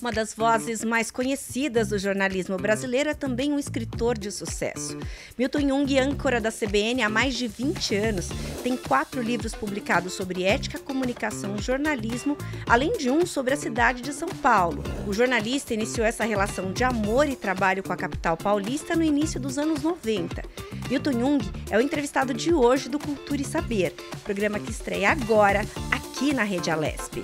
Uma das vozes mais conhecidas do jornalismo brasileiro é também um escritor de sucesso. Milton Jung, âncora da CBN há mais de 20 anos, tem 4 livros publicados sobre ética, comunicação e jornalismo, além de um sobre a cidade de São Paulo. O jornalista iniciou essa relação de amor e trabalho com a capital paulista no início dos anos 90. Milton Jung é o entrevistado de hoje do Cultura e Saber, programa que estreia agora aqui na Rede Alesp.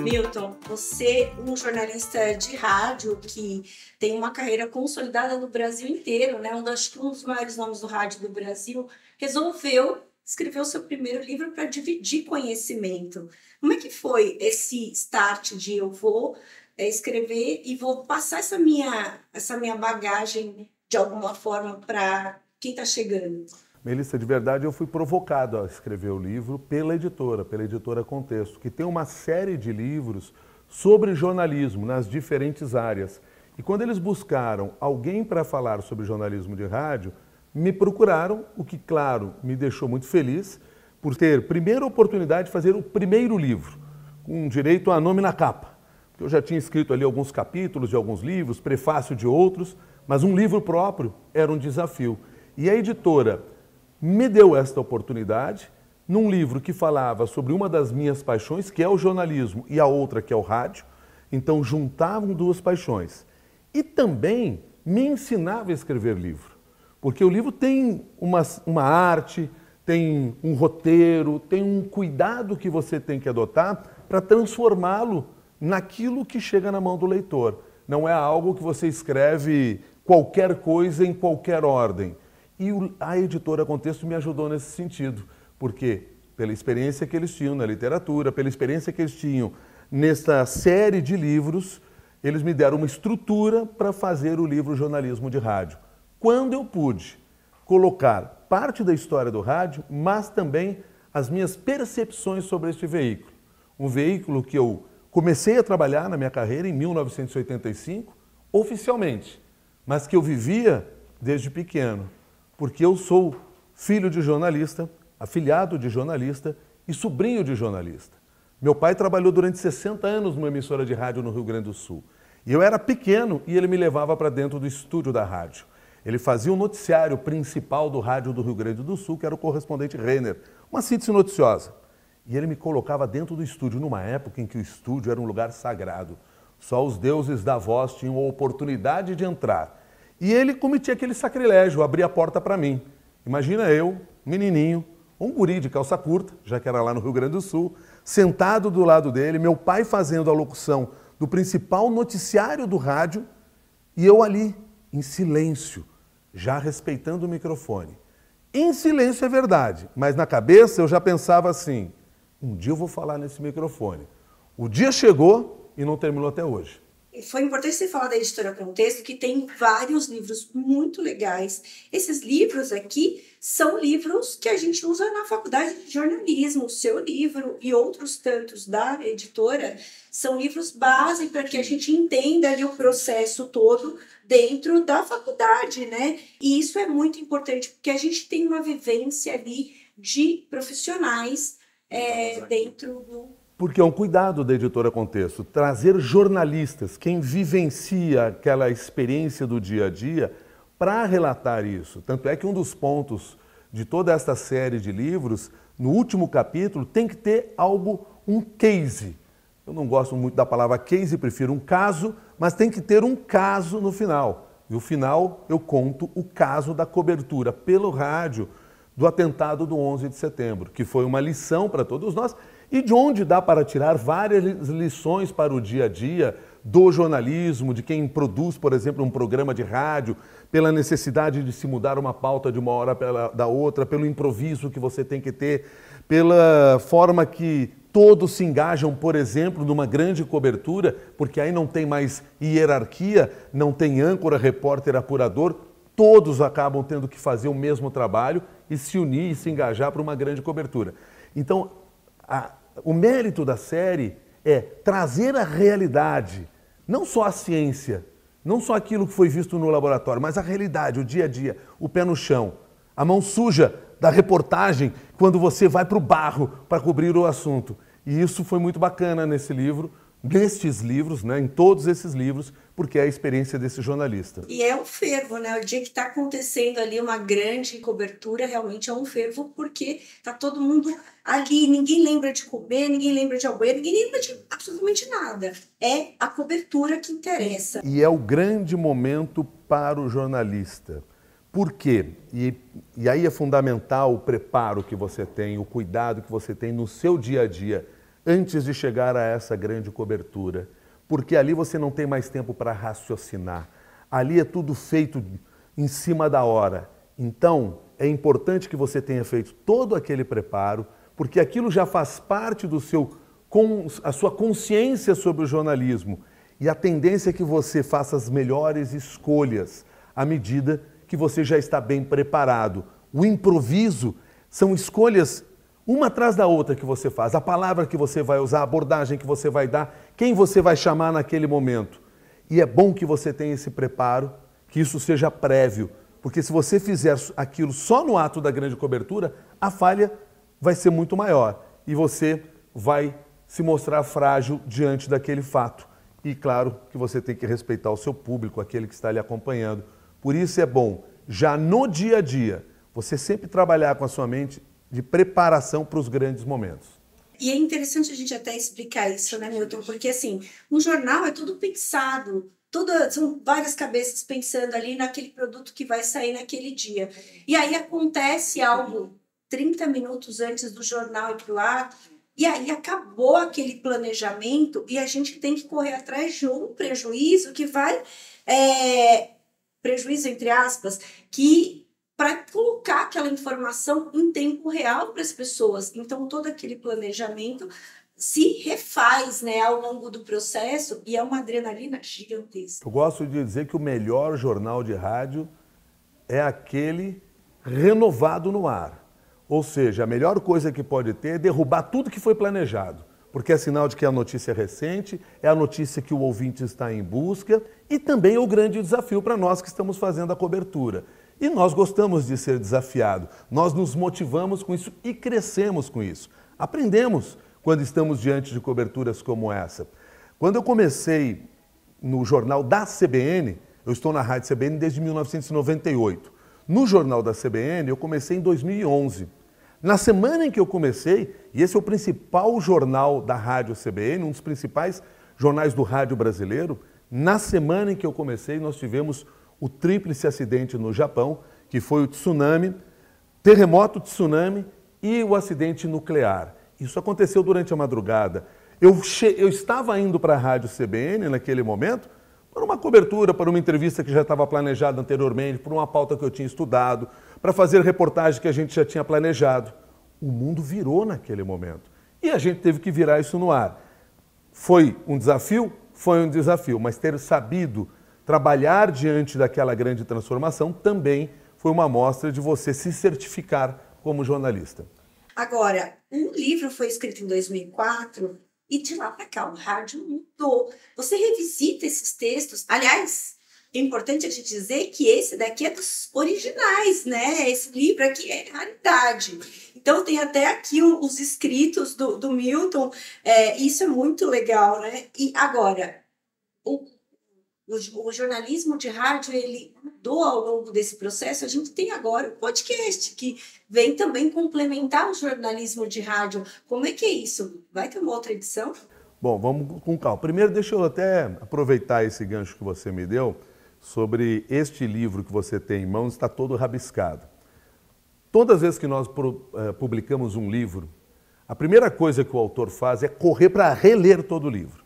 Milton, você, um jornalista de rádio que tem uma carreira consolidada no Brasil inteiro, né? Um dos maiores nomes do rádio do Brasil, resolveu escrever o seu primeiro livro para dividir conhecimento. Como é que foi esse start de eu vou escrever e vou passar essa minha bagagem de alguma forma para quem está chegando? Melissa, de verdade, eu fui provocado a escrever o livro pela editora Contexto, que tem uma série de livros sobre jornalismo nas diferentes áreas. E quando eles buscaram alguém para falar sobre jornalismo de rádio, me procuraram, o que, claro, me deixou muito feliz por ter primeira oportunidade de fazer o primeiro livro, com direito a nome na capa. Eu já tinha escrito ali alguns capítulos de alguns livros, prefácio de outros, mas um livro próprio era um desafio. E a editora me deu esta oportunidade num livro que falava sobre uma das minhas paixões, que é o jornalismo, e a outra que é o rádio. Então juntavam duas paixões. E também me ensinava a escrever livro, porque o livro tem uma arte, tem um roteiro, tem um cuidado que você tem que adotar para transformá-lo naquilo que chega na mão do leitor. Não é algo que você escreve qualquer coisa em qualquer ordem. E a editora Contexto me ajudou nesse sentido, porque pela experiência que eles tinham na literatura, pela experiência que eles tinham nesta série de livros, eles me deram uma estrutura para fazer o livro Jornalismo de Rádio. Quando eu pude colocar parte da história do rádio, mas também as minhas percepções sobre este veículo. Um veículo que eu comecei a trabalhar na minha carreira em 1985, oficialmente, mas que eu vivia desde pequeno. Porque eu sou filho de jornalista, afilhado de jornalista e sobrinho de jornalista. Meu pai trabalhou durante 60 anos numa emissora de rádio no Rio Grande do Sul. E eu era pequeno e ele me levava para dentro do estúdio da rádio. Ele fazia o noticiário principal do rádio do Rio Grande do Sul, que era o correspondente Renner, uma síntese noticiosa. E ele me colocava dentro do estúdio, numa época em que o estúdio era um lugar sagrado. Só os deuses da voz tinham a oportunidade de entrar. E ele cometia aquele sacrilégio, abria a porta para mim. Imagina eu, menininho, um guri de calça curta, já que era lá no Rio Grande do Sul, sentado do lado dele, meu pai fazendo a locução do principal noticiário do rádio, e eu ali, em silêncio, já respeitando o microfone. Em silêncio é verdade, mas na cabeça eu já pensava assim, um dia eu vou falar nesse microfone. O dia chegou e não terminou até hoje. Foi importante você falar da editora Contexto, que tem vários livros muito legais. Esses livros aqui são livros que a gente usa na faculdade de jornalismo. O seu livro e outros tantos da editora são livros base para que a gente entenda ali o processo todo dentro da faculdade, né? E isso é muito importante, porque a gente tem uma vivência ali de profissionais dentro do... Porque é um cuidado da editora Contexto, trazer jornalistas, quem vivencia aquela experiência do dia a dia, para relatar isso. Tanto é que um dos pontos de toda esta série de livros, no último capítulo, tem que ter algo, um case. Eu não gosto muito da palavra case, prefiro um caso, mas tem que ter um caso no final. E no final eu conto o caso da cobertura pelo rádio do atentado do 11 de setembro, que foi uma lição para todos nós, e de onde dá para tirar várias lições para o dia a dia do jornalismo, de quem produz, por exemplo, um programa de rádio, pela necessidade de se mudar uma pauta de uma hora da outra, pelo improviso que você tem que ter, pela forma que todos se engajam, por exemplo, numa grande cobertura, porque aí não tem mais hierarquia, não tem âncora, repórter, apurador, todos acabam tendo que fazer o mesmo trabalho e se unir e se engajar para uma grande cobertura. Então, o mérito da série é trazer a realidade, não só a ciência, não só aquilo que foi visto no laboratório, mas a realidade, o dia a dia, o pé no chão, a mão suja da reportagem quando você vai para o barro para cobrir o assunto. E isso foi muito bacana nesse livro, nestes livros, né, em todos esses livros, porque é a experiência desse jornalista. E é um fervo, né? O dia que está acontecendo ali uma grande cobertura, realmente é um fervo, porque tá todo mundo ali, ninguém lembra de comer, ninguém lembra de almoçar, ninguém lembra de absolutamente nada. É a cobertura que interessa. E é o grande momento para o jornalista. Por quê? E aí é fundamental o preparo que você tem, o cuidado que você tem no seu dia a dia, antes de chegar a essa grande cobertura. Porque ali você não tem mais tempo para raciocinar. Ali é tudo feito em cima da hora. Então, é importante que você tenha feito todo aquele preparo, porque aquilo já faz parte a sua consciência sobre o jornalismo. E a tendência é que você faça as melhores escolhas à medida que você já está bem preparado. O improviso são escolhas uma atrás da outra que você faz, a palavra que você vai usar, a abordagem que você vai dar, quem você vai chamar naquele momento. E é bom que você tenha esse preparo, que isso seja prévio, porque se você fizer aquilo só no ato da grande cobertura, a falha vai ser muito maior e você vai se mostrar frágil diante daquele fato. E claro que você tem que respeitar o seu público, aquele que está lhe acompanhando. Por isso é bom, já no dia a dia, você sempre trabalhar com a sua mente de preparação para os grandes momentos. E é interessante a gente até explicar isso, né, Milton? Porque, assim, no jornal é tudo pensado, são várias cabeças pensando ali naquele produto que vai sair naquele dia. E aí acontece algo 30 minutos antes do jornal ir para o ar, e aí acabou aquele planejamento e a gente tem que correr atrás de um prejuízo que vai... prejuízo, entre aspas, que... para colocar aquela informação em tempo real para as pessoas. Então, todo aquele planejamento se refaz, né, ao longo do processo e é uma adrenalina gigantesca. Eu gosto de dizer que o melhor jornal de rádio é aquele renovado no ar. Ou seja, a melhor coisa que pode ter é derrubar tudo que foi planejado, porque é sinal de que a notícia é recente, é a notícia que o ouvinte está em busca e também é o grande desafio para nós que estamos fazendo a cobertura. E nós gostamos de ser desafiados, nós nos motivamos com isso e crescemos com isso. Aprendemos quando estamos diante de coberturas como essa. Quando eu comecei no jornal da CBN, eu estou na Rádio CBN desde 1998. No jornal da CBN eu comecei em 2011. Na semana em que eu comecei, e esse é o principal jornal da Rádio CBN, um dos principais jornais do rádio brasileiro, na semana em que eu comecei nós tivemos o tríplice acidente no Japão, que foi o tsunami, terremoto, tsunami e o acidente nuclear. Isso aconteceu durante a madrugada. Eu estava indo para a Rádio CBN naquele momento, para uma cobertura, para uma entrevista que já estava planejada anteriormente, por uma pauta que eu tinha estudado, para fazer reportagem que a gente já tinha planejado. O mundo virou naquele momento. E a gente teve que virar isso no ar. Foi um desafio, mas ter sabido trabalhar diante daquela grande transformação também foi uma amostra de você se certificar como jornalista. Agora, o livro foi escrito em 2004 e de lá para cá o rádio mudou. Você revisita esses textos. Aliás, é importante a gente dizer que esse daqui é dos originais, né? Esse livro aqui é raridade. Então tem até aqui os escritos do Milton. Isso é muito legal, né? E agora, o jornalismo de rádio, ele mudou ao longo desse processo. A gente tem agora o podcast, que vem também complementar o jornalismo de rádio. Como é que é isso? Vai ter uma outra edição? Bom, vamos com calma. Primeiro, deixa eu até aproveitar esse gancho que você me deu sobre este livro que você tem em mãos, está todo rabiscado. Todas as vezes que nós publicamos um livro, a primeira coisa que o autor faz é correr para reler todo o livro.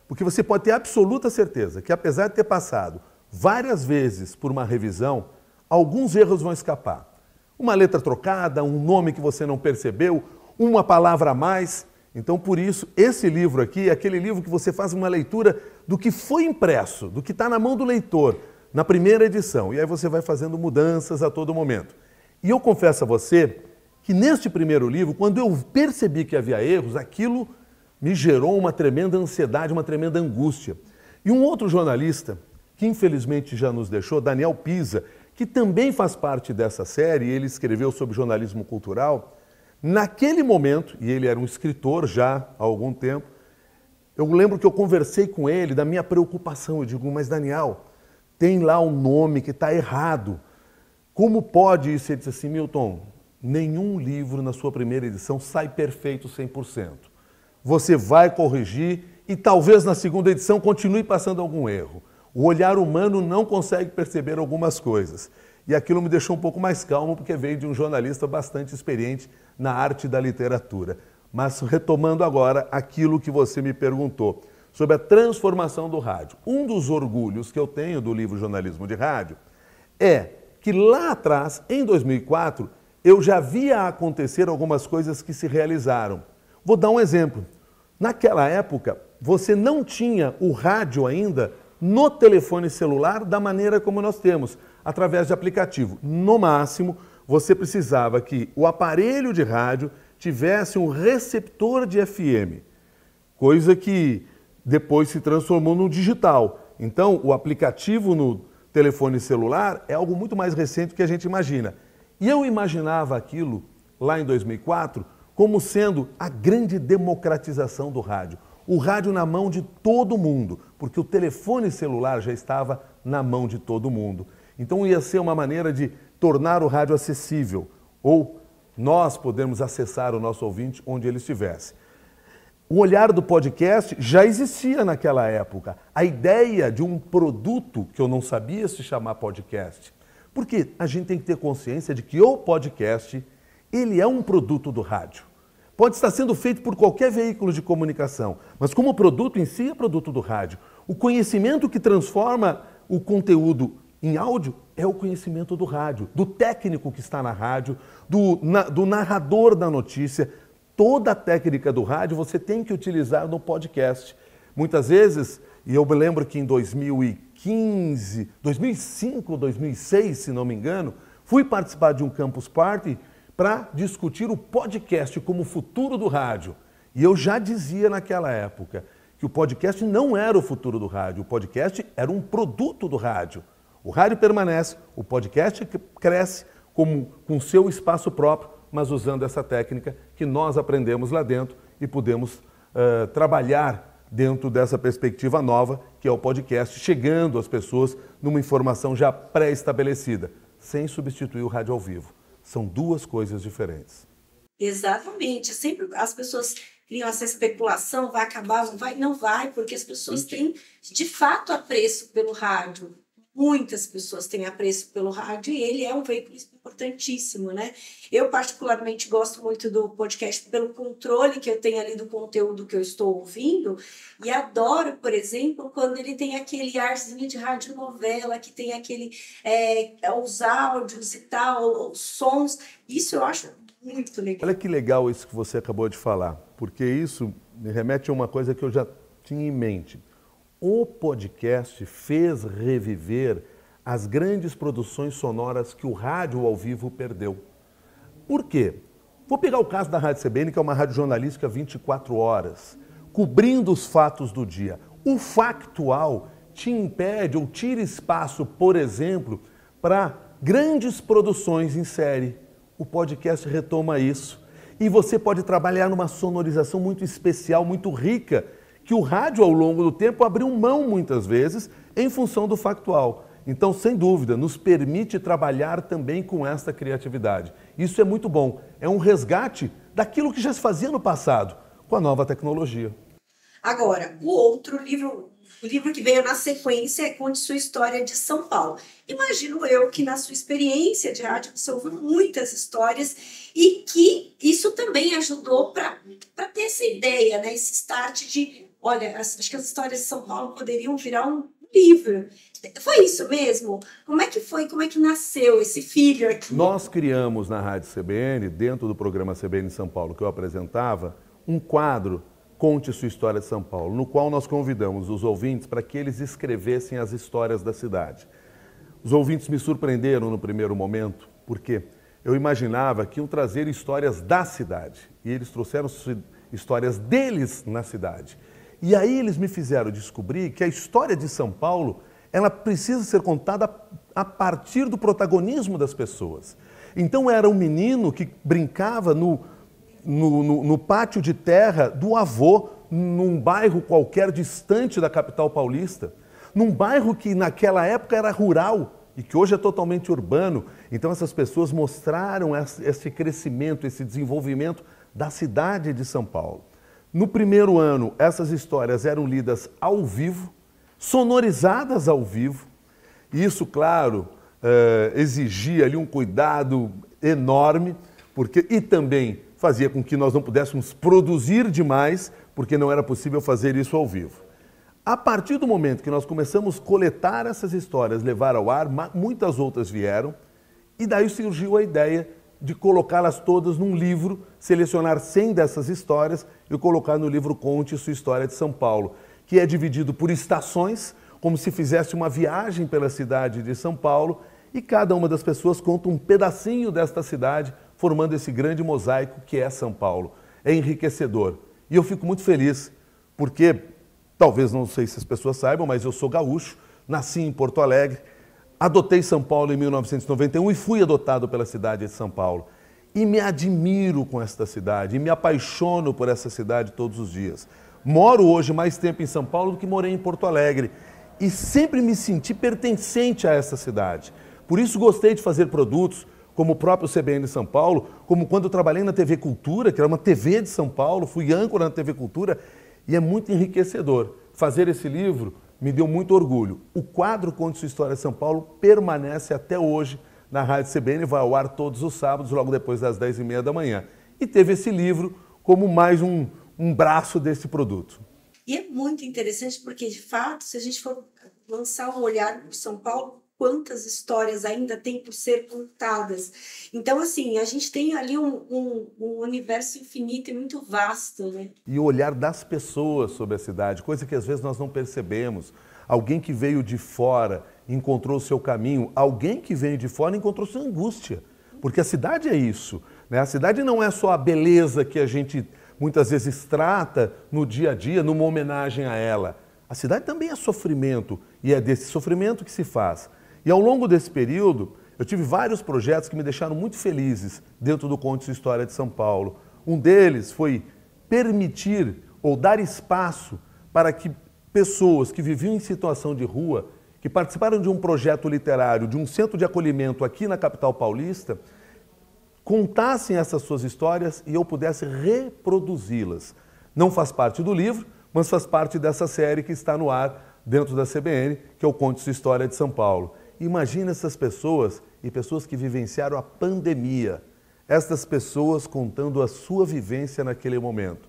Porque você pode ter absoluta certeza que, apesar de ter passado várias vezes por uma revisão, alguns erros vão escapar. Uma letra trocada, um nome que você não percebeu, uma palavra a mais. Então, por isso, esse livro aqui é aquele livro que você faz uma leitura do que foi impresso, do que está na mão do leitor, na primeira edição. E aí você vai fazendo mudanças a todo momento. E eu confesso a você que neste primeiro livro, quando eu percebi que havia erros, aquilo me gerou uma tremenda ansiedade, uma tremenda angústia. E um outro jornalista, que infelizmente já nos deixou, Daniel Pisa, que também faz parte dessa série, ele escreveu sobre jornalismo cultural, Naquele momento, e ele era um escritor já há algum tempo, eu lembro que eu conversei com ele da minha preocupação. Eu digo, mas Daniel, tem lá um nome que está errado. Como pode isso? Ele disse assim, Milton, nenhum livro na sua primeira edição sai perfeito 100%. Você vai corrigir e talvez na segunda edição continue passando algum erro. O olhar humano não consegue perceber algumas coisas. E aquilo me deixou um pouco mais calmo, porque veio de um jornalista bastante experiente na arte da literatura. Mas retomando agora aquilo que você me perguntou, sobre a transformação do rádio. Um dos orgulhos que eu tenho do livro Jornalismo de Rádio é que lá atrás, em 2004, eu já via acontecer algumas coisas que se realizaram. Vou dar um exemplo. Naquela época, você não tinha o rádio ainda no telefone celular da maneira como nós temos, através de aplicativo. No máximo, você precisava que o aparelho de rádio tivesse um receptor de FM, coisa que depois se transformou no digital. Então, o aplicativo no telefone celular é algo muito mais recente do que a gente imagina. E eu imaginava aquilo, lá em 2004, como sendo a grande democratização do rádio. O rádio na mão de todo mundo, porque o telefone celular já estava na mão de todo mundo. Então ia ser uma maneira de tornar o rádio acessível, ou nós podemos acessar o nosso ouvinte onde ele estivesse. O olhar do podcast já existia naquela época. A ideia de um produto que eu não sabia se chamar podcast. Porque a gente tem que ter consciência de que o podcast, ele é um produto do rádio. Pode estar sendo feito por qualquer veículo de comunicação, mas como produto em si é produto do rádio. O conhecimento que transforma o conteúdo em áudio é o conhecimento do rádio, do técnico que está na rádio, do narrador da notícia. Toda a técnica do rádio você tem que utilizar no podcast. Muitas vezes, e eu me lembro que em 2015, 2005, 2006, se não me engano, fui participar de um campus party para discutir o podcast como futuro do rádio. E eu já dizia naquela época que o podcast não era o futuro do rádio, o podcast era um produto do rádio. O rádio permanece, o podcast cresce com seu espaço próprio, mas usando essa técnica que nós aprendemos lá dentro e podemos trabalhar dentro dessa perspectiva nova, que é o podcast, chegando às pessoas numa informação já pré-estabelecida, sem substituir o rádio ao vivo. São duas coisas diferentes. Exatamente. Sempre as pessoas criam essa especulação, vai acabar, não vai? Não vai, porque as pessoas têm, de fato, apreço pelo rádio. Muitas pessoas têm apreço pelo rádio e ele é um veículo importantíssimo, né? Eu, particularmente, gosto muito do podcast pelo controle que eu tenho ali do conteúdo que eu estou ouvindo e adoro, por exemplo, quando ele tem aquele arzinho de radionovela, que tem aquele, os áudios e tal, os sons. Isso eu acho muito legal. Olha que legal isso que você acabou de falar, porque isso me remete a uma coisa que eu já tinha em mente. O podcast fez reviver as grandes produções sonoras que o rádio ao vivo perdeu. Por quê? Vou pegar o caso da Rádio CBN, que é uma rádio jornalística 24 horas, cobrindo os fatos do dia. O factual te impede ou tira espaço, por exemplo, para grandes produções em série. O podcast retoma isso. E você pode trabalhar numa sonorização muito especial, muito rica, que o rádio, ao longo do tempo, abriu mão, muitas vezes, em função do factual. Então, sem dúvida, nos permite trabalhar também com esta criatividade. Isso é muito bom. É um resgate daquilo que já se fazia no passado, com a nova tecnologia. Agora, o outro livro, o livro que veio na sequência é Conte Sua História de São Paulo. Imagino eu que na sua experiência de rádio você ouviu muitas histórias e que isso também ajudou para ter essa ideia, né? Esse start de... Olha, acho que as histórias de São Paulo poderiam virar um livro. Foi isso mesmo? Como é que foi? Como é que nasceu esse filho aqui? Nós criamos na Rádio CBN, dentro do programa CBN São Paulo que eu apresentava, um quadro, Conte Sua História de São Paulo, no qual nós convidamos os ouvintes para que eles escrevessem as histórias da cidade. Os ouvintes me surpreenderam no primeiro momento, porque eu imaginava que iam trazer histórias da cidade, e eles trouxeram histórias deles na cidade. E aí eles me fizeram descobrir que a história de São Paulo, ela precisa ser contada a partir do protagonismo das pessoas. Então era um menino que brincava no no pátio de terra do avô, num bairro qualquer distante da capital paulista, num bairro que naquela época era rural e que hoje é totalmente urbano. Então essas pessoas mostraram esse crescimento, esse desenvolvimento da cidade de São Paulo. No primeiro ano, essas histórias eram lidas ao vivo, sonorizadas ao vivo. Isso, claro, exigia ali um cuidado enorme, e também fazia com que nós não pudéssemos produzir demais, porque não era possível fazer isso ao vivo. A partir do momento que nós começamos a coletar essas histórias, levar ao ar, muitas outras vieram, e daí surgiu a ideia de colocá-las todas num livro, selecionar 100 dessas histórias e colocar no livro Conte Sua História de São Paulo, que é dividido por estações, como se fizesse uma viagem pela cidade de São Paulo, e cada uma das pessoas conta um pedacinho desta cidade, formando esse grande mosaico que é São Paulo. É enriquecedor. E eu fico muito feliz, porque, talvez não sei se as pessoas saibam, mas eu sou gaúcho, nasci em Porto Alegre, adotei São Paulo em 1991 e fui adotado pela cidade de São Paulo. E me admiro com esta cidade, e me apaixono por essa cidade todos os dias. Moro hoje mais tempo em São Paulo do que morei em Porto Alegre. E sempre me senti pertencente a essa cidade. Por isso gostei de fazer produtos, como o próprio CBN São Paulo, como quando eu trabalhei na TV Cultura, que era uma TV de São Paulo, fui âncora na TV Cultura, e é muito enriquecedor. Fazer esse livro me deu muito orgulho. O quadro Conte Sua História de São Paulo permanece até hoje na Rádio CBN, vai ao ar todos os sábados, logo depois das 10h30 da manhã. E teve esse livro como mais um braço desse produto. E é muito interessante porque, de fato, se a gente for lançar um olhar para São Paulo, quantas histórias ainda tem por ser contadas. Então, assim, a gente tem ali um universo infinito e muito vasto, né? E o olhar das pessoas sobre a cidade, coisa que às vezes nós não percebemos. Alguém que veio de fora encontrou o seu caminho, alguém que veio de fora encontrou sua angústia. Porque a cidade é isso, né? A cidade não é só a beleza que a gente muitas vezes trata no dia a dia, numa homenagem a ela. A cidade também é sofrimento, e é desse sofrimento que se faz. E ao longo desse período, eu tive vários projetos que me deixaram muito felizes dentro do Conte Sua História de São Paulo. Um deles foi permitir ou dar espaço para que pessoas que viviam em situação de rua, que participaram de um projeto literário, de um centro de acolhimento aqui na capital paulista, contassem essas suas histórias e eu pudesse reproduzi-las. Não faz parte do livro, mas faz parte dessa série que está no ar dentro da CBN, que é o Conte Sua História de São Paulo. Imagina essas pessoas e pessoas que vivenciaram a pandemia, estas pessoas contando a sua vivência naquele momento.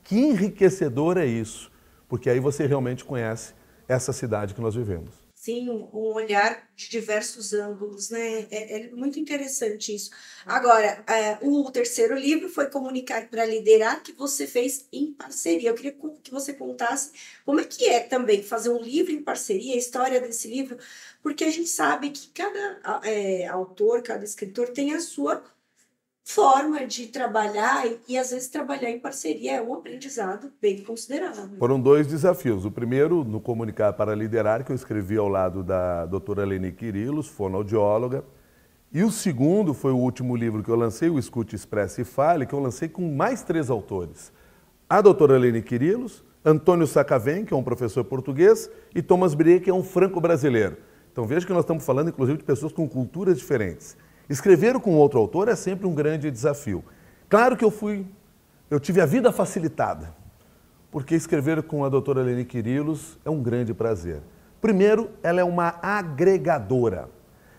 Que enriquecedor é isso, porque aí você realmente conhece essa cidade que nós vivemos. Sim, um olhar de diversos ângulos, né? É muito interessante isso. Agora, o terceiro livro foi Comunicar para Liderar, que você fez em parceria. Eu queria que você contasse como é que é também fazer um livro em parceria, a história desse livro, porque a gente sabe que cada autor, cada escritor tem a sua forma de trabalhar e às vezes trabalhar em parceria é um aprendizado bem considerável. Foram 2 desafios. O primeiro, no Comunicar para Liderar, que eu escrevi ao lado da doutora Leni Quirilos, fonoaudióloga. E o segundo foi o último livro que eu lancei, o Escute, Expresse e Fale, que eu lancei com mais 3 autores. A doutora Leni Quirilos, Antônio Sacavém, que é um professor português, e Thomas Brie, que é um franco-brasileiro. Então veja que nós estamos falando, inclusive, de pessoas com culturas diferentes. Escrever com outro autor é sempre um grande desafio. Claro que eu tive a vida facilitada, porque escrever com a doutora Leni Quirilos é um grande prazer. Primeiro, ela é uma agregadora.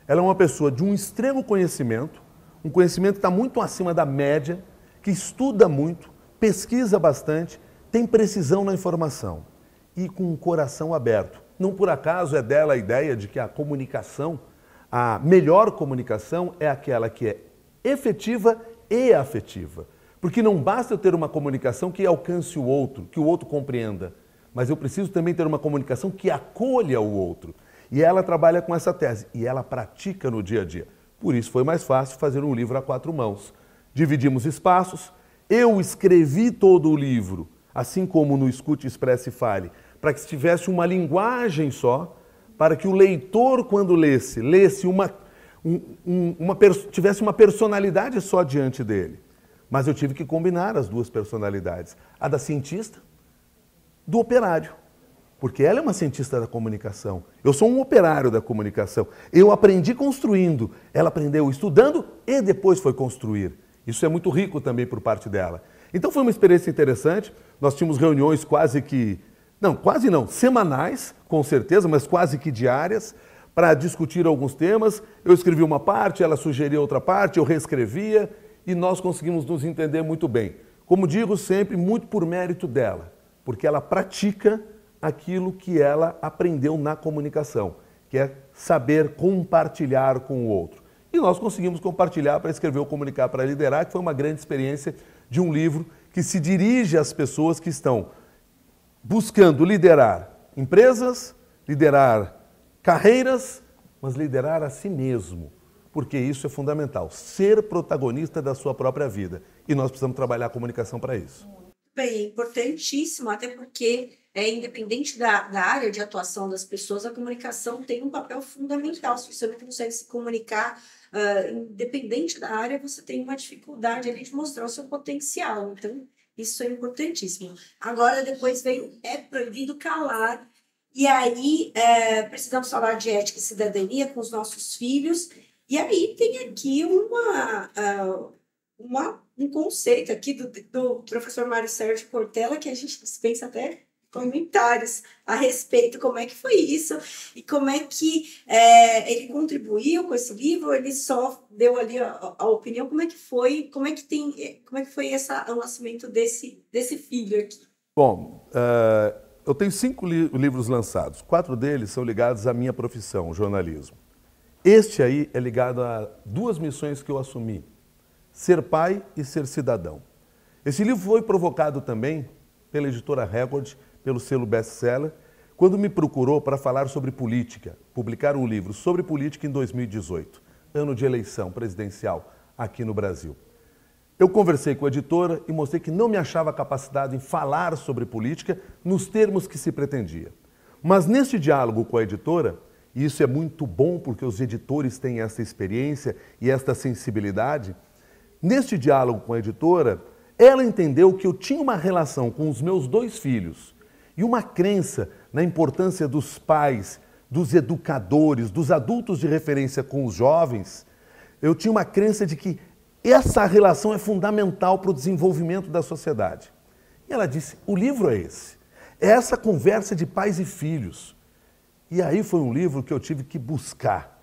Ela é uma pessoa de um extremo conhecimento, um conhecimento que está muito acima da média, que estuda muito, pesquisa bastante, tem precisão na informação e com um coração aberto. Não por acaso é dela a ideia de que a comunicação, a melhor comunicação é aquela que é efetiva e afetiva. Porque não basta eu ter uma comunicação que alcance o outro, que o outro compreenda, mas eu preciso também ter uma comunicação que acolha o outro. E ela trabalha com essa tese, e ela pratica no dia a dia. Por isso foi mais fácil fazer um livro a 4 mãos. Dividimos espaços, eu escrevi todo o livro, assim como no Escute, Expresse e Fale, para que tivesse uma linguagem só, para que o leitor, quando tivesse uma personalidade só diante dele. Mas eu tive que combinar as duas personalidades. A da cientista, do operário. Porque ela é uma cientista da comunicação. Eu sou um operário da comunicação. Eu aprendi construindo. Ela aprendeu estudando e depois foi construir. Isso é muito rico também por parte dela. Então foi uma experiência interessante. Nós tínhamos reuniões quase não, semanais, com certeza, mas quase que diárias, para discutir alguns temas. Eu escrevi uma parte, ela sugeria outra parte, eu reescrevia e nós conseguimos nos entender muito bem. Como digo sempre, muito por mérito dela, porque ela pratica aquilo que ela aprendeu na comunicação, que é saber compartilhar com o outro. E nós conseguimos compartilhar para escrever o Comunicar para Liderar, que foi uma grande experiência de um livro que se dirige às pessoas que estão buscando liderar empresas, liderar carreiras, mas liderar a si mesmo, porque isso é fundamental, ser protagonista da sua própria vida. E nós precisamos trabalhar a comunicação para isso. Bem, importantíssimo, até porque independente da área de atuação das pessoas, a comunicação tem um papel fundamental. Se você não consegue se comunicar, independente da área, você tem uma dificuldade ali de mostrar o seu potencial. Então, isso é importantíssimo. Agora, depois veio É Proibido Calar. E aí, precisamos falar de ética e cidadania com os nossos filhos. E aí tem aqui um conceito aqui do professor Mário Sérgio Cortella, que a gente dispensa até comentários a respeito, como é que foi isso e como é que ele contribuiu com esse livro, ele só deu ali a opinião, como é que foi o nascimento desse filho aqui? Bom, eu tenho 5 livros lançados, 4 deles são ligados à minha profissão, jornalismo. Este aí é ligado a 2 missões que eu assumi, ser pai e ser cidadão. Esse livro foi provocado também pela editora Record, pelo selo best-seller, quando me procurou para falar sobre política, publicar um livro sobre política em 2018, ano de eleição presidencial aqui no Brasil. Eu conversei com a editora e mostrei que não me achava capacitado em falar sobre política nos termos que se pretendia. Mas neste diálogo com a editora, e isso é muito bom porque os editores têm essa experiência e esta sensibilidade, neste diálogo com a editora, ela entendeu que eu tinha uma relação com os meus 2 filhos e uma crença na importância dos pais, dos educadores, dos adultos de referência com os jovens. Eu tinha uma crença de que essa relação é fundamental para o desenvolvimento da sociedade. E ela disse, o livro é esse. É essa conversa de pais e filhos. E aí foi um livro que eu tive que buscar,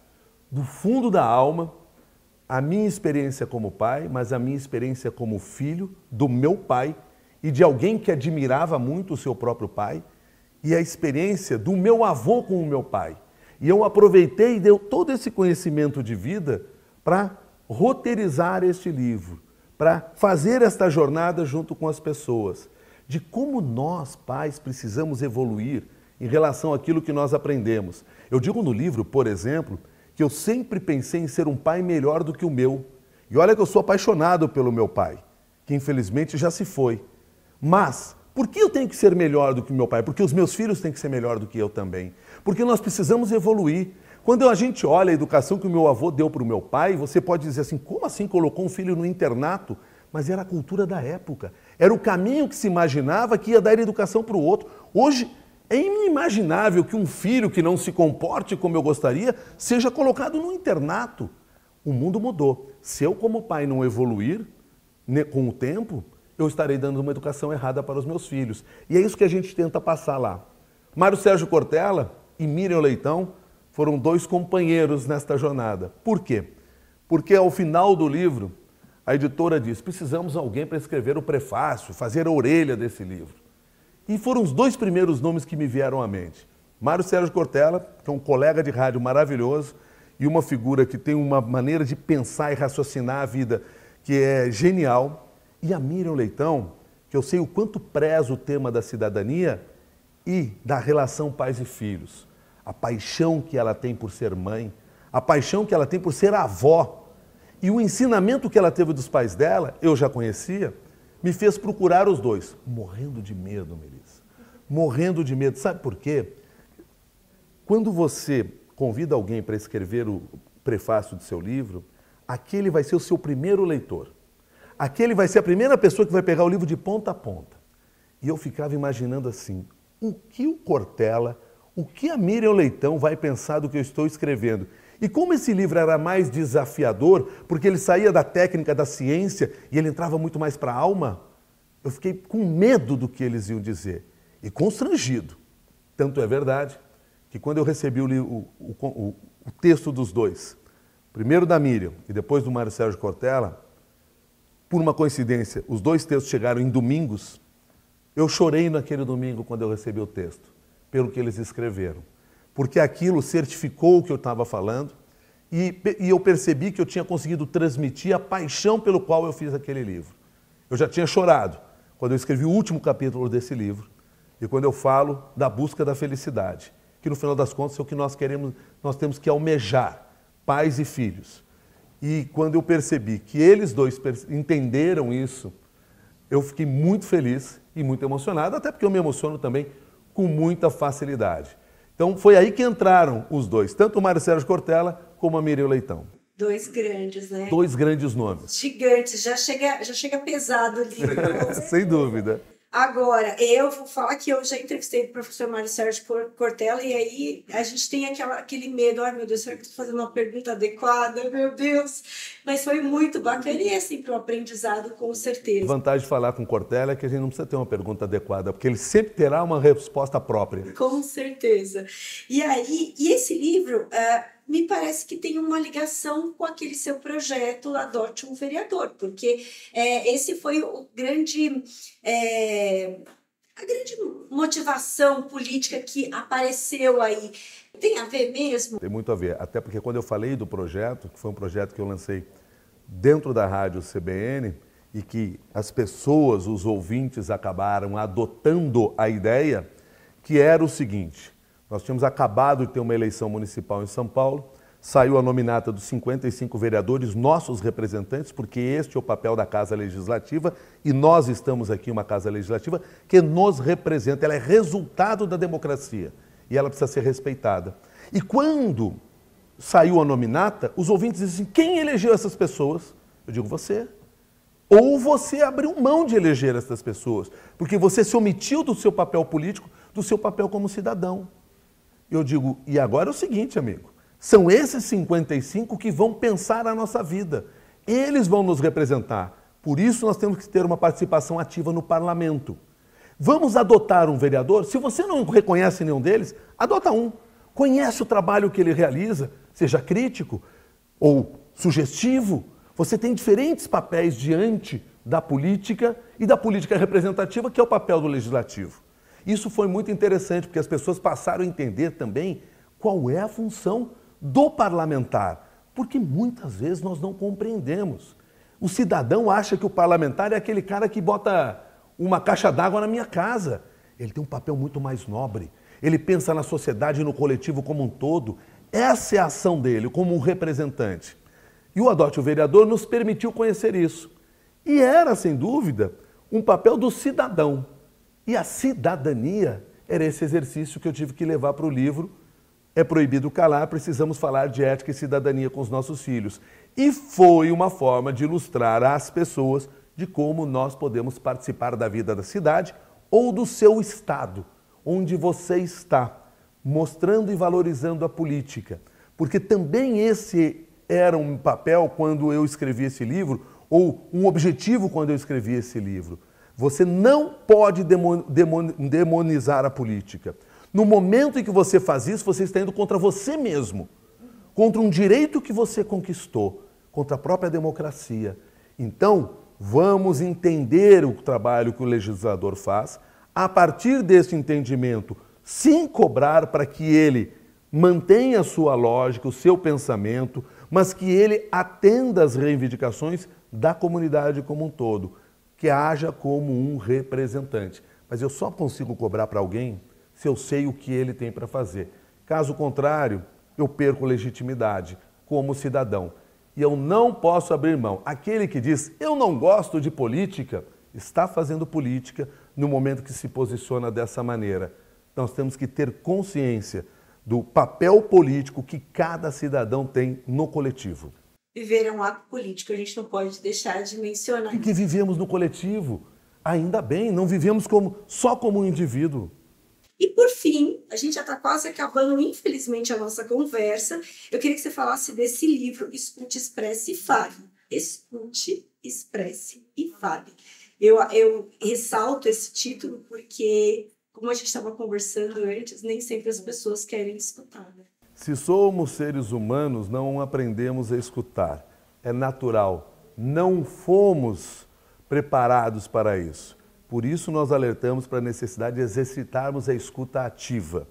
do fundo da alma, a minha experiência como pai, mas a minha experiência como filho do meu pai e de alguém que admirava muito o seu próprio pai, e a experiência do meu avô com o meu pai. E eu aproveitei e dei todo esse conhecimento de vida para roteirizar este livro, para fazer esta jornada junto com as pessoas, de como nós, pais, precisamos evoluir em relação àquilo que nós aprendemos. Eu digo no livro, por exemplo, que eu sempre pensei em ser um pai melhor do que o meu. E olha que eu sou apaixonado pelo meu pai, que infelizmente já se foi. Mas, por que eu tenho que ser melhor do que o meu pai? Porque os meus filhos têm que ser melhor do que eu também. Porque nós precisamos evoluir. Quando a gente olha a educação que o meu avô deu para o meu pai, você pode dizer assim, como assim colocou um filho no internato? Mas era a cultura da época. Era o caminho que se imaginava que ia dar educação para o outro. Hoje, é inimaginável que um filho que não se comporte como eu gostaria seja colocado no internato. O mundo mudou. Se eu, como pai, não evoluir com o tempo, eu estarei dando uma educação errada para os meus filhos. E é isso que a gente tenta passar lá. Mário Sérgio Cortella e Miriam Leitão foram 2 companheiros nesta jornada. Por quê? Porque ao final do livro, a editora diz, precisamos de alguém para escrever o prefácio, fazer a orelha desse livro. E foram os 2 primeiros nomes que me vieram à mente. Mário Sérgio Cortella, que é um colega de rádio maravilhoso e uma figura que tem uma maneira de pensar e raciocinar a vida que é genial. E a Miriam Leitão, que eu sei o quanto preza o tema da cidadania e da relação pais e filhos. A paixão que ela tem por ser mãe, a paixão que ela tem por ser avó. E o ensinamento que ela teve dos pais dela, eu já conhecia, me fez procurar os 2, morrendo de medo, Melissa. Morrendo de medo. Sabe por quê? Quando você convida alguém para escrever o prefácio do seu livro, aquele vai ser o seu primeiro leitor. aquele vai ser a primeira pessoa que vai pegar o livro de ponta a ponta. E eu ficava imaginando assim, o que o Cortella, o que a Miriam Leitão vai pensar do que eu estou escrevendo? E como esse livro era mais desafiador, porque ele saía da técnica da ciência e ele entrava muito mais para a alma, eu fiquei com medo do que eles iam dizer e constrangido. Tanto é verdade que quando eu recebi o texto dos dois, primeiro da Miriam e depois do Mário Sérgio Cortella, por uma coincidência, os dois textos chegaram em domingos, eu chorei naquele domingo quando eu recebi o texto, pelo que eles escreveram. Porque aquilo certificou o que eu estava falando e eu percebi que eu tinha conseguido transmitir a paixão pelo qual eu fiz aquele livro. Eu já tinha chorado quando eu escrevi o último capítulo desse livro e quando eu falo da busca da felicidade, que no final das contas é o que nós queremos, nós temos que almejar, pais e filhos. E quando eu percebi que eles dois entenderam isso, eu fiquei muito feliz e muito emocionado, até porque eu me emociono também com muita facilidade. Então foi aí que entraram os dois, tanto o Mário Sérgio Cortella como a Miriam Leitão. Dois grandes, né? Dois grandes nomes. Gigantes, já chega pesado o livro. Sem dúvida. Agora, eu vou falar que eu já entrevistei o professor Mário Sérgio Cortella e aí a gente tem aquele medo, ai meu Deus, será que eu estou fazendo uma pergunta adequada? Meu Deus! Mas foi muito bacana e é sempre um aprendizado, com certeza. A vantagem de falar com Cortella é que a gente não precisa ter uma pergunta adequada, porque ele sempre terá uma resposta própria. Com certeza. E aí, esse livro... me parece que tem uma ligação com aquele seu projeto Adote um Vereador, porque esse foi a grande motivação política que apareceu aí. Tem a ver mesmo? Tem muito a ver, até porque quando eu falei do projeto, que foi um projeto que eu lancei dentro da rádio CBN e que as pessoas, os ouvintes, acabaram adotando a ideia, que era o seguinte... Nós tínhamos acabado de ter uma eleição municipal em São Paulo, saiu a nominata dos 55 vereadores, nossos representantes, porque este é o papel da Casa Legislativa e nós estamos aqui em uma Casa Legislativa que nos representa, ela é resultado da democracia e ela precisa ser respeitada. E quando saiu a nominata, os ouvintes dizem assim, quem elegeu essas pessoas? Eu digo, você. Ou você abriu mão de eleger essas pessoas, porque você se omitiu do seu papel político, do seu papel como cidadão. Eu digo, e agora é o seguinte, amigo, são esses 55 que vão pensar a nossa vida. Eles vão nos representar. Por isso nós temos que ter uma participação ativa no parlamento. Vamos adotar um vereador? Se você não reconhece nenhum deles, adota um. Conhece o trabalho que ele realiza, seja crítico ou sugestivo. Você tem diferentes papéis diante da política e da política representativa, que é o papel do legislativo. Isso foi muito interessante, porque as pessoas passaram a entender também qual é a função do parlamentar, porque muitas vezes nós não compreendemos. O cidadão acha que o parlamentar é aquele cara que bota uma caixa d'água na minha casa. Ele tem um papel muito mais nobre. Ele pensa na sociedade e no coletivo como um todo. Essa é a ação dele como um representante. E o Adote o Vereador nos permitiu conhecer isso. E era, sem dúvida, um papel do cidadão. E a cidadania era esse exercício que eu tive que levar para o livro. É proibido calar, precisamos falar de ética e cidadania com os nossos filhos. E foi uma forma de ilustrar às pessoas de como nós podemos participar da vida da cidade ou do seu estado, onde você está, mostrando e valorizando a política. Porque também esse era um papel quando eu escrevi esse livro, ou um objetivo quando eu escrevi esse livro. Você não pode demonizar a política. No momento em que você faz isso, você está indo contra você mesmo, contra um direito que você conquistou, contra a própria democracia. Então, vamos entender o trabalho que o legislador faz, a partir desse entendimento, sim cobrar para que ele mantenha a sua lógica, o seu pensamento, mas que ele atenda às reivindicações da comunidade como um todo, que haja como um representante. Mas eu só consigo cobrar para alguém se eu sei o que ele tem para fazer. Caso contrário, eu perco legitimidade como cidadão. E eu não posso abrir mão. Aquele que diz, eu não gosto de política, está fazendo política no momento que se posiciona dessa maneira. Nós temos que ter consciência do papel político que cada cidadão tem no coletivo. viver é um ato político, a gente não pode deixar de mencionar. E que vivemos no coletivo. Ainda bem, não vivemos só como um indivíduo. E por fim, a gente já está quase acabando, infelizmente, a nossa conversa. Eu queria que você falasse desse livro, Escute, Expresse e Fale. Escute, Expresse e Fale. Eu ressalto esse título porque, como a gente estava conversando antes, nem sempre as pessoas querem escutar, né? Se somos seres humanos, não aprendemos a escutar. É natural. Não fomos preparados para isso. Por isso, nós alertamos para a necessidade de exercitarmos a escuta ativa.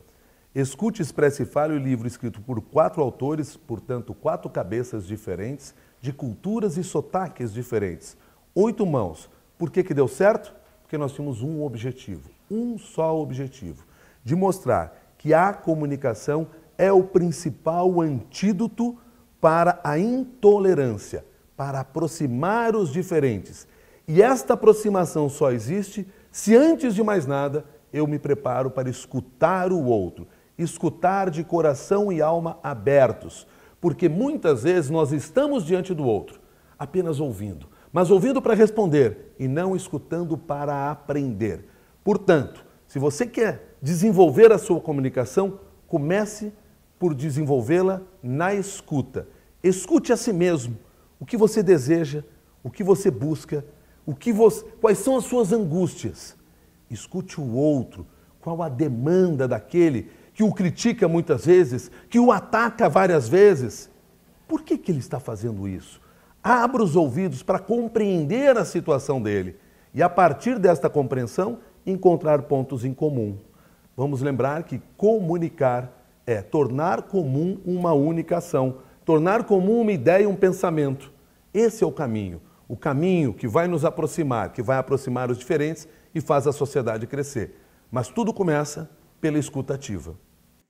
Escute, Expresse e Fale, o livro escrito por 4 autores, portanto, 4 cabeças diferentes, de culturas e sotaques diferentes. 8 mãos. Por que deu certo? Porque nós tínhamos um objetivo, um só objetivo, de mostrar que a comunicação é o principal antídoto para a intolerância, para aproximar os diferentes. E esta aproximação só existe se, antes de mais nada, eu me preparo para escutar o outro, escutar de coração e alma abertos, porque muitas vezes nós estamos diante do outro, apenas ouvindo, mas ouvindo para responder e não escutando para aprender. Portanto, se você quer desenvolver a sua comunicação, comece por desenvolvê-la na escuta. Escute a si mesmo o que você deseja, o que você busca, quais são as suas angústias. Escute o outro, qual a demanda daquele que o critica muitas vezes, que o ataca várias vezes. Por que ele está fazendo isso? Abra os ouvidos para compreender a situação dele e, a partir desta compreensão, encontrar pontos em comum. Vamos lembrar que comunicar é tornar comum uma única ação, tornar comum uma ideia e um pensamento. Esse é o caminho que vai nos aproximar, que vai aproximar os diferentes e faz a sociedade crescer. Mas tudo começa pela escuta ativa.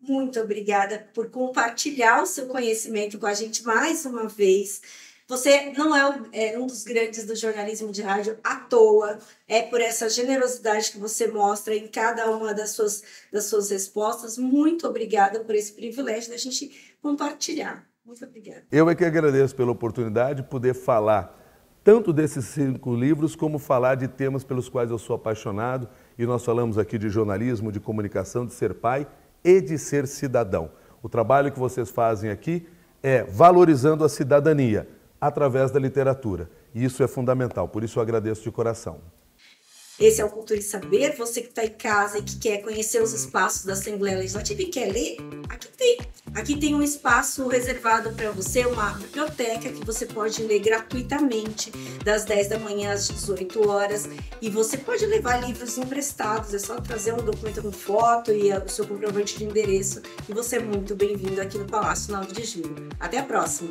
Muito obrigada por compartilhar o seu conhecimento com a gente mais uma vez. Você não é um dos grandes do jornalismo de rádio à toa, é por essa generosidade que você mostra em cada uma das suas respostas. Muito obrigada por esse privilégio da gente compartilhar. Muito obrigada. Eu é que agradeço pela oportunidade de poder falar tanto desses 5 livros, como falar de temas pelos quais eu sou apaixonado. E nós falamos aqui de jornalismo, de comunicação, de ser pai e de ser cidadão. O trabalho que vocês fazem aqui é valorizando a cidadania através da literatura. E isso é fundamental, por isso eu agradeço de coração. Esse é o Cultura e Saber. Você que está em casa e que quer conhecer os espaços da Assembleia Legislativa e quer ler, aqui tem. Aqui tem um espaço reservado para você, uma biblioteca que você pode ler gratuitamente, das 10 da manhã às 18 horas. E você pode levar livros emprestados, é só trazer um documento com foto e o seu comprovante de endereço. E você é muito bem-vindo aqui no Palácio 9 de Julho. Até a próxima!